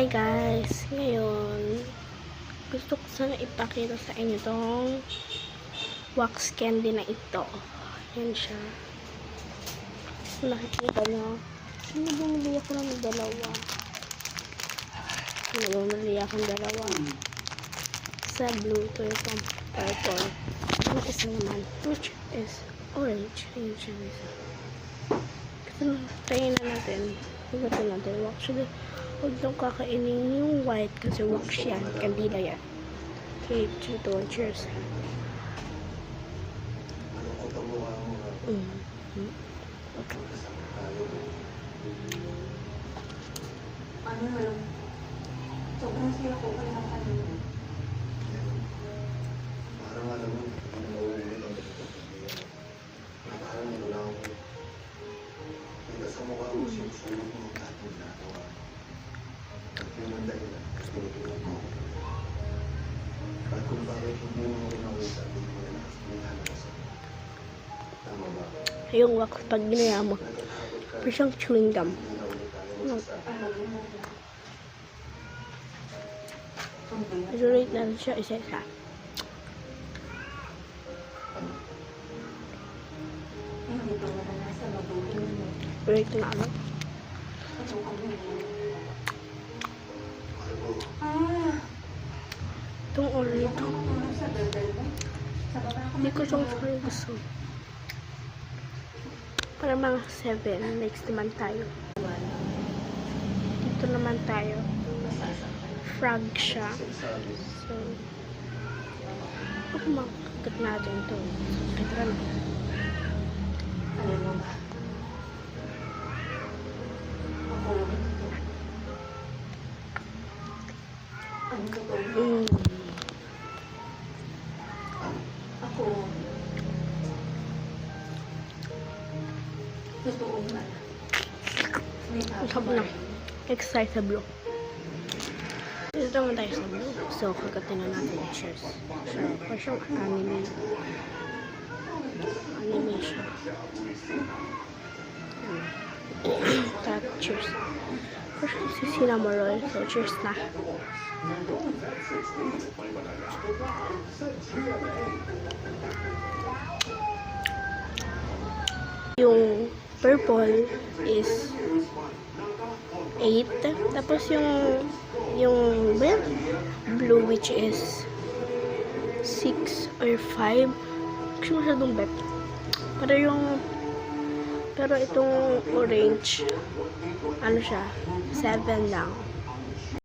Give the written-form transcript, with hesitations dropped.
Hi guys! Ngayon, gusto ko sana ipakita sa inyo itong wax candy na ito. Yan siya. Nakikita nyo. Bumili ako ng dalawa. Bumili akong dalawa. Sa blue, ito itong purple. Ang isa naman, which is orange. Yan siya. Try na natin. Higatan natin. Actually, huwag nang kakainin yung white kasi wax yan. Kandila yan. Okay, 3, 2, 1, cheers. Sobrang sila ko pa lang kanina. Parang alam mo, pinauulit ang parang wala ako. Hindi sa mukha ko sinusulong mo lahat ng ginagawa. At yun ang dahilan, tinutulog mo. At kung bakit hindi mo rin ako sabi mo na nakasalihan na sa tama ba? Yung wax pag ginaya mo. Pero siyang chewing gum. I-rate natin siya isa-isa. Rate na ano? Itong orito. Hindi ko siyang gusto. Para mga 7. Next naman tayo. Dito naman tayo. Frog siya. So, ako makakat natin ito. Kita na. Ako. Totoo na. Sabi na. Exercise sa blue. Dito naman tayo sa blue. So, kagatin na natin. Cheers. So, pasyong anime. Anime siya. Cheers. Pasyong si cinnamon roll. So, cheers na. Yung purple is 8. Tapos yung blue which is 6 or 5. Kasi masyadong bet. Pero itong orange, ano siya, 7 lang.